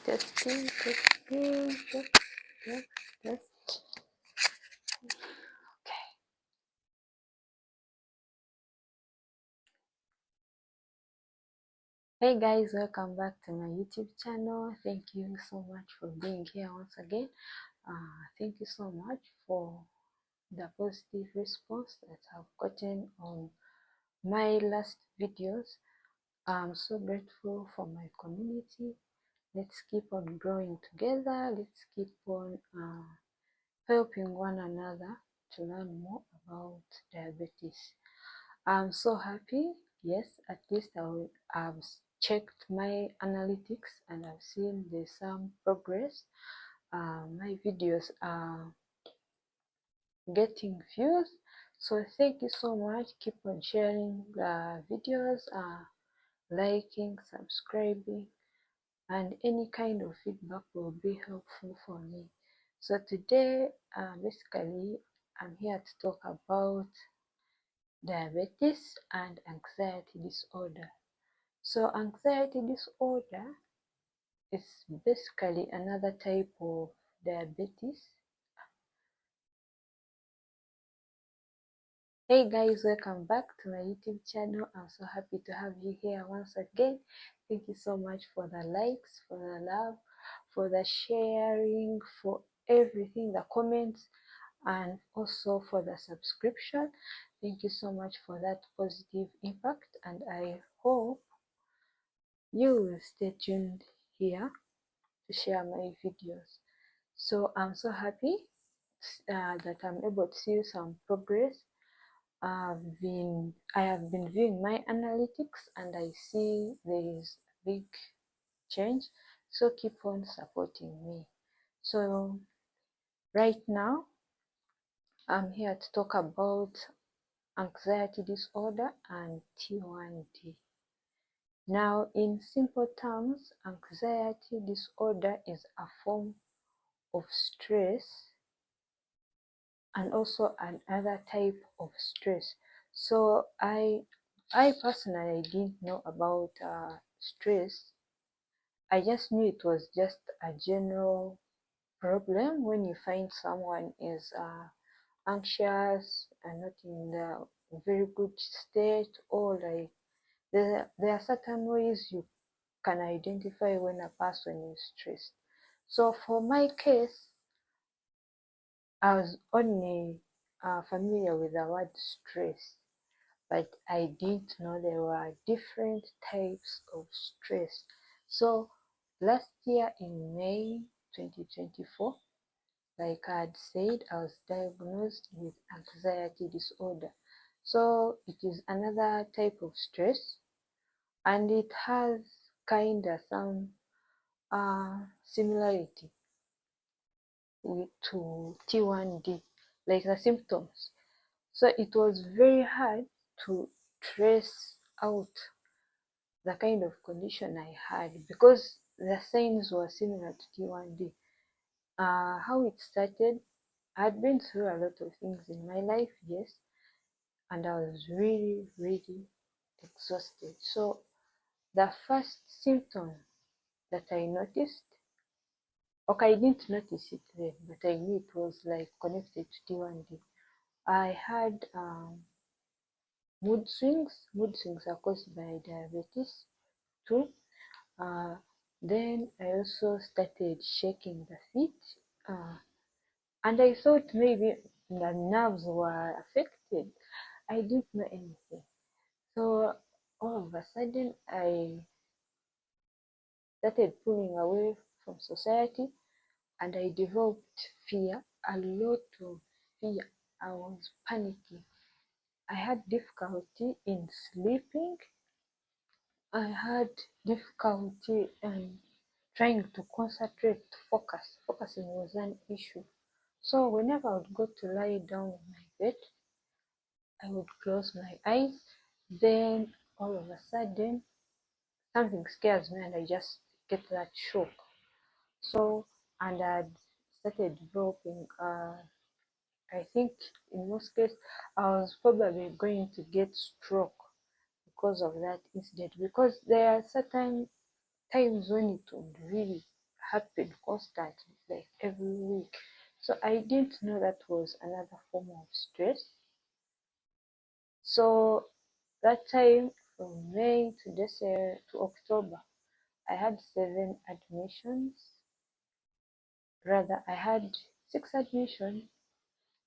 Testing. Test. Okay. Hey guys, welcome back to my YouTube channel. Thank you so much for being here once again. Thank you so much for the positive response that I've gotten on my last videos. I'm so grateful for my community. Let's keep on growing together. Let's keep on helping one another to learn more about diabetes. I'm so happy. Yes, at least I've checked my analytics and I've seen there's some progress. My videos are getting views, so thank you so much. Keep on sharing the videos, liking, subscribing, and any kind of feedback will be helpful for me. So today, basically, I'm here to talk about diabetes and anxiety disorder. So anxiety disorder is basically another type of diabetes. Hey guys, welcome back to my YouTube channel. I'm so happy to have you here once again. Thank you so much for the likes, for the love, for the sharing, for everything, the comments, and also for the subscription. Thank you so much for that positive impact, and I hope you will stay tuned here to share my videos. So I'm so happy that I'm able to see some progress. I have been viewing my analytics and I see there is a big change. So keep on supporting me. So right now I'm here to talk about anxiety disorder and T1D. Now, in simple terms, anxiety disorder is a form of stress and also another type of stress. So I personally didn't know about stress. I just knew it was just a general problem when you find someone is anxious and not in the very good state, or like there are certain ways you can identify when a person is stressed. So for my case, I was only familiar with the word stress, but I didn't know there were different types of stress. So last year in May 2024, like I had said, I was diagnosed with anxiety disorder. So it is another type of stress, and it has kind of some similarity to T1D, like the symptoms. So it was very hard to trace out the kind of condition I had because the signs were similar to T1D. How it started, I had been through a lot of things in my life, yes, and I was really, really exhausted. So the first symptom that I noticed, okay, I didn't notice it then, but I knew it was like connected to T1D. I had mood swings. Mood swings are caused by diabetes too. Then I also started shaking the feet, and I thought maybe the nerves were affected. I didn't know anything. So all of a sudden, I started pulling away from society, and I developed fear, a lot of fear. I was panicking. I had difficulty in sleeping. I had difficulty in trying to concentrate, to focus. Focusing was an issue. So whenever I would go to lie down on my bed, I would close my eyes. Then all of a sudden, something scares me and I just get that shock. So, and I'd started developing, I think in most cases, I was probably going to get stroke because of that incident, because there are certain times when it would really happened constantly, like every week. So I didn't know that was another form of stress. So that time, from May to December to October, I had 7 admissions. Rather, I had 6 admissions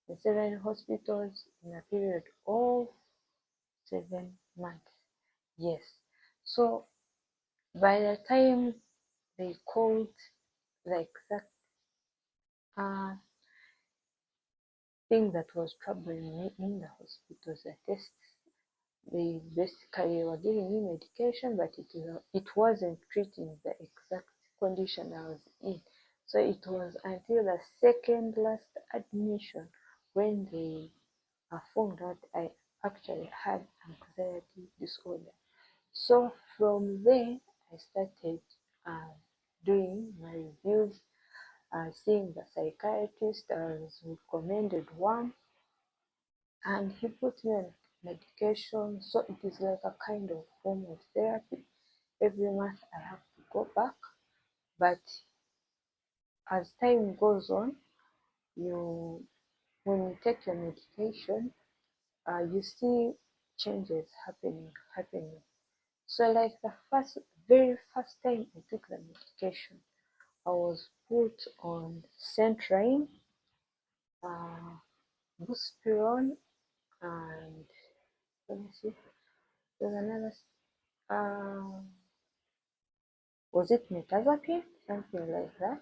in 7 hospitals in a period of 7 months. Yes. So by the time they called the exact thing that was troubling me in the hospitals, the tests, they basically were giving me medication, but it wasn't treating the exact condition I was in. So it was until the second last admission when they found out I actually had anxiety disorder. So from there, I started doing my reviews, seeing the psychiatrist. I was recommended one, and he put me on medication. So it is like a kind of form of therapy. Every month I have to go back, but as time goes on, you when you take your medication, you see changes happening. So like the very first time I took the medication, I was put on Centrine, Buspirone, and let me see, there's another, was it metazapine? Something like that.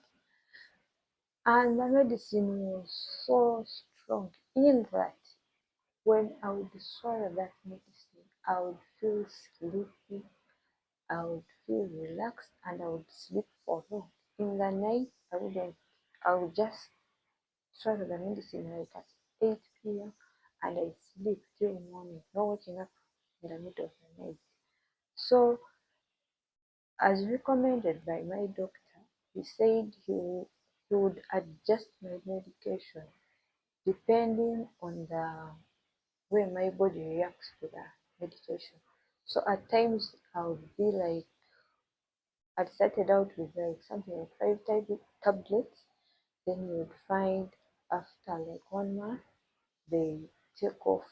And the medicine was so strong in that when I would swallow that medicine, I would feel sleepy, I would feel relaxed, and I would sleep for long. In the night, I would just swallow the medicine like at 8 p.m. and I sleep till morning, not waking up in the middle of the night. So, as recommended by my doctor, he said he would adjust my medication depending on the way my body reacts to the medication. So at times I would be like, I'd started out with like something like 5 tablets, then you would find after like 1 month they take off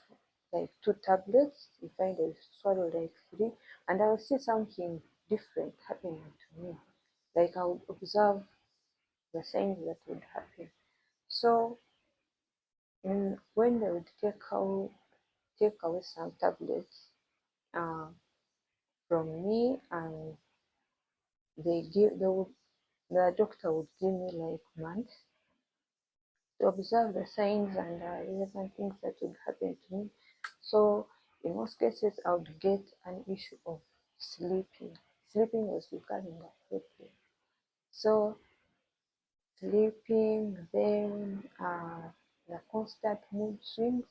like 2 tablets, you find I swallow like 3, and I would see something different happening to me. Like I would observe the signs that would happen. So when they would take away some tablets uh, from me, and the doctor would give me like months to observe the signs and relevant things that would happen to me. So in most cases, I would get an issue of sleeping. Sleeping was becoming a problem. So sleeping, then the constant mood swings.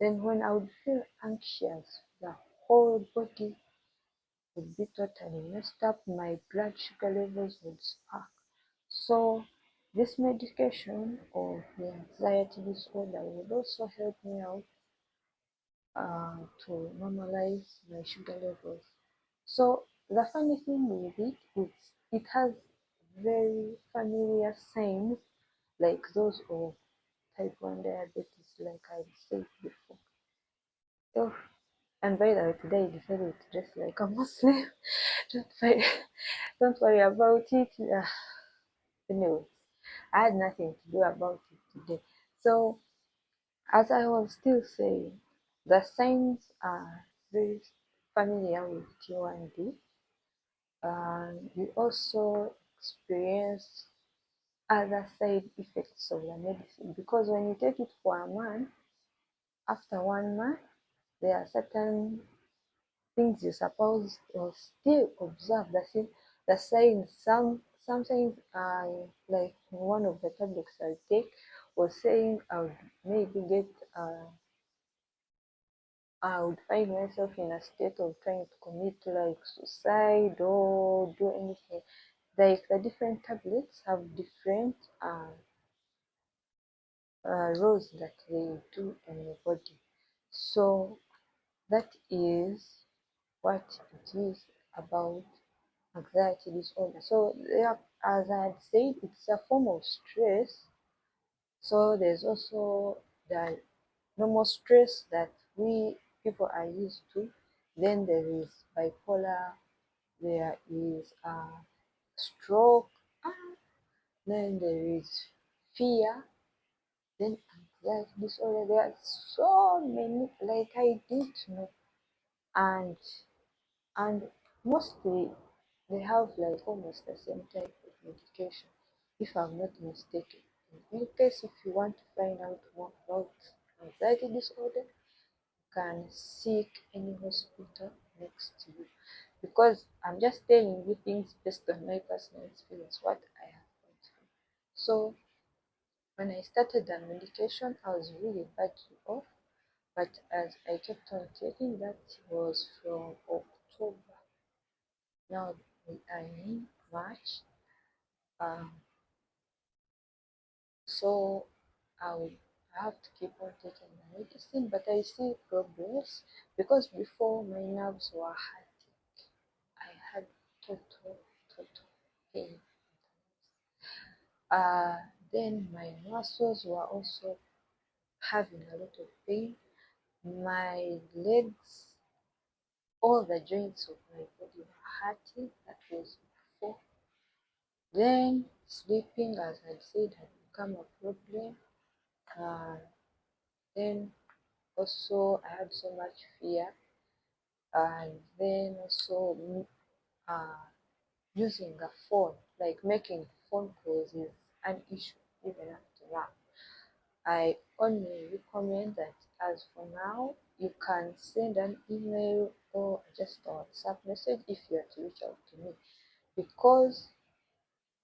Then when I would feel anxious, the whole body would be totally messed up. My blood sugar levels would spike. So this medication of the anxiety disorder would also help me out to normalize my sugar levels. So the funny thing with it is it has very familiar signs like those of type 1 diabetes, like I said before. Oh, and by the way, today I decided to dress like a Muslim. Don't worry about it. Anyway, I had nothing to do about it today. So, as I was still saying, the signs are very familiar with T1D. We also experience other side effects of the medicine because when you take it for a month, after 1 month, there are certain things you're supposed to still observe. The signs. Some signs are like one of the tablets I take was saying I would maybe get I would find myself in a state of trying to commit like suicide or do anything. Like the different tablets have different roles that they do in your body. So that is what it is about anxiety disorder. So yeah, as I had said, it's a form of stress. So there's also the normal stress that we people are used to. Then there is bipolar, there is stroke, then there is fear, then anxiety disorder. There are so many, like I didn't know, and and mostly they have like almost the same type of medication, if I'm not mistaken. In any case, if you want to find out more about anxiety disorder, you can seek any hospital next to you, because I'm just telling you things based on my personal experience, what I have gone through. So when I started the medication, I was really badly off, but as I kept on taking, that was from October. Now we are in March, um, so I will have to keep on taking the medicine, but I see progress, because before my nerves were hurting. I had total pain. Uh, then my muscles were also having a lot of pain. My legs, all the joints of my body were hurting. That was before. Then sleeping, as I said, had become a problem. Uh, then also I had so much fear, and then also uh, using a phone, like making phone calls, is an issue even up to now. I only recommend that, as for now, you can send an email or just a WhatsApp message if you are to reach out to me, because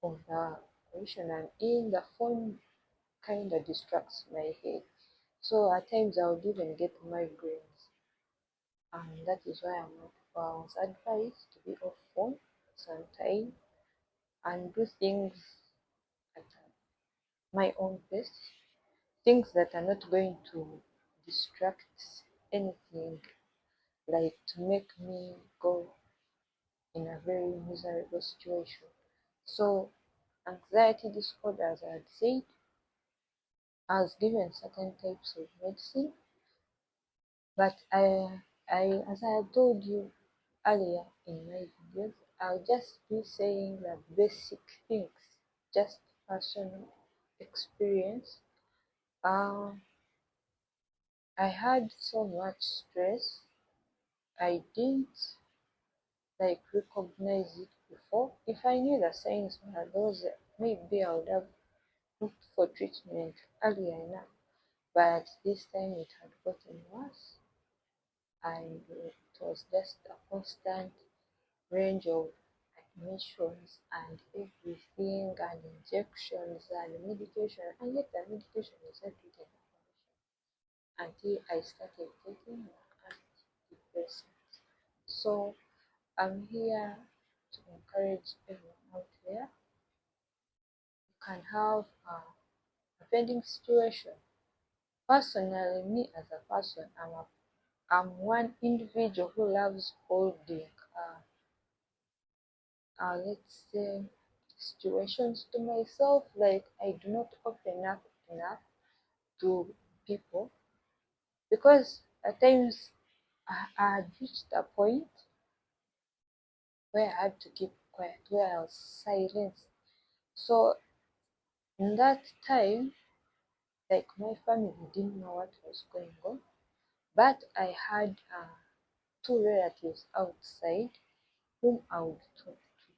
of the position I'm in. The phone kind of distracts my head, so at times I would even get migraines, and that is why I was advised to be off phone sometime and do things at my own pace, things that are not going to distract anything, like to make me go in a very miserable situation. So anxiety disorder, as I had said, I was given certain types of medicine, but as I had told you earlier in my videos, I'll just be saying the basic things, just personal experience. I had so much stress. I didn't like recognize it before. If I knew the signs were those, maybe I would have looked for treatment earlier enough. But this time it had gotten worse, and it was just a constant range of admissions and everything, and injections and medication, and yet the medication is not treating the condition until I started taking antidepressants. So I'm here to encourage everyone out there. You can have a pending situation. Personally, me as a person, I'm one individual who loves holding, let's say, situations to myself. Like, I do not open up enough to people, because at times I had reached a point where I had to keep quiet, where I was silenced. So in that time, like, my family didn't know what was going on, but I had two relatives outside whom I would talk to.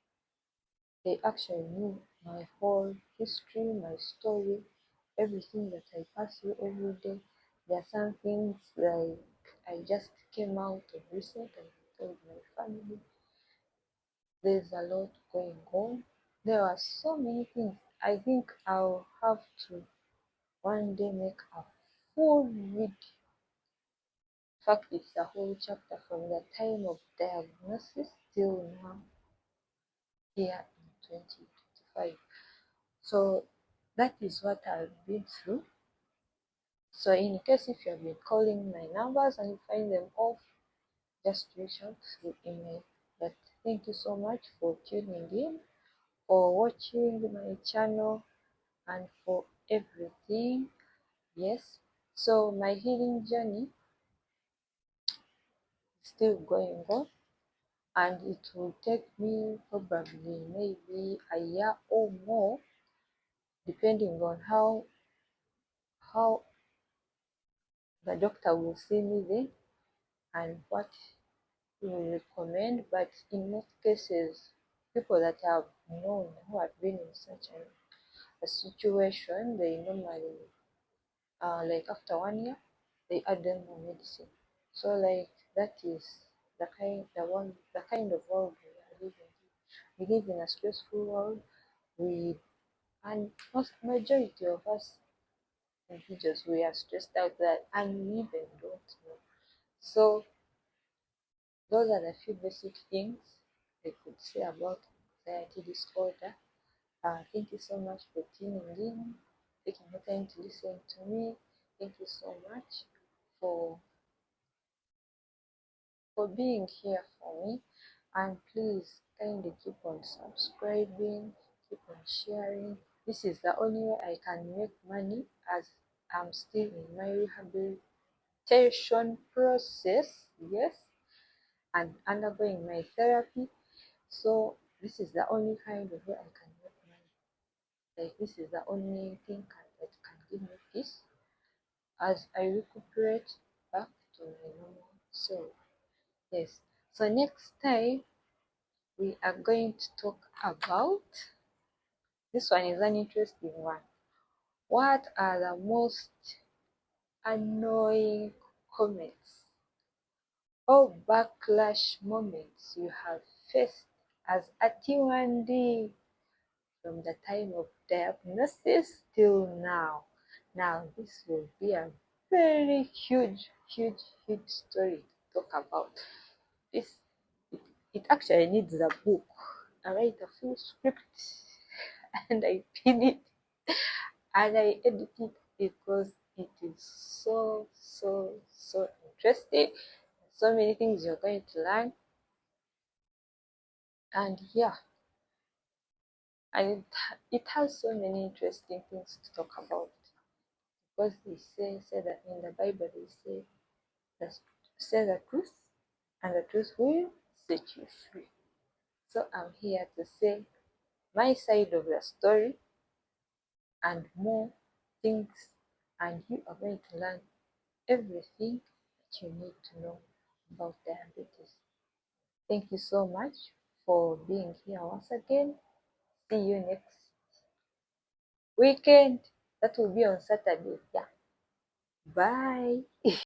They actually knew my whole history, my story, everything that I pass through every day. There are some things like I just came out of recent, and I told my family. There's a lot going on. There are so many things. I think I'll have to one day make a full video. In fact, it's a whole chapter from the time of diagnosis till now, here in 2025. So that is what I've been through. So in case if you have been calling my numbers and you find them off, just reach out through email. But thank you so much for tuning in, for watching my channel, and for everything. Yes, so my healing journey is still going on, and it will take me probably maybe a year or more, depending on how the doctor will see me then and what he will recommend. But in most cases, people that have known, who have been in such a situation, they normally like after 1 year they add them more medicine. So like that is the kind of world we are living in. We live in a stressful world. We and most majority of us individuals, we are stressed out that and we even don't know. So those are the few basic things I could say about anxiety disorder. Thank you so much for tuning in, taking the time to listen to me. Thank you so much for being here for me. And please kindly keep on subscribing, keep on sharing. This is the only way I can make money, as I'm still in my rehabilitation process, yes, and undergoing my therapy. So this is the only kind of way I can make money. Like this is the only thing that can give me peace as I recuperate back to my normal self. Yes. So next time we are going to talk about, this one is an interesting one. What are the most annoying comments or backlash moments you have faced as a T1D from the time of diagnosis till now? Now, this will be a very huge, huge, huge story to talk about. This it actually needs a book. I write a full script and I pin it and I edit it because it is so interesting. So many things you're going to learn, and yeah, and it has so many interesting things to talk about, because they say that in the Bible they say the truth, and the truth will set you free. So I'm here to say my side of the story and more things, and you are going to learn everything that you need to know about diabetes. Thank you so much for being here once again. See you next weekend. That will be on Saturday. Yeah. Bye.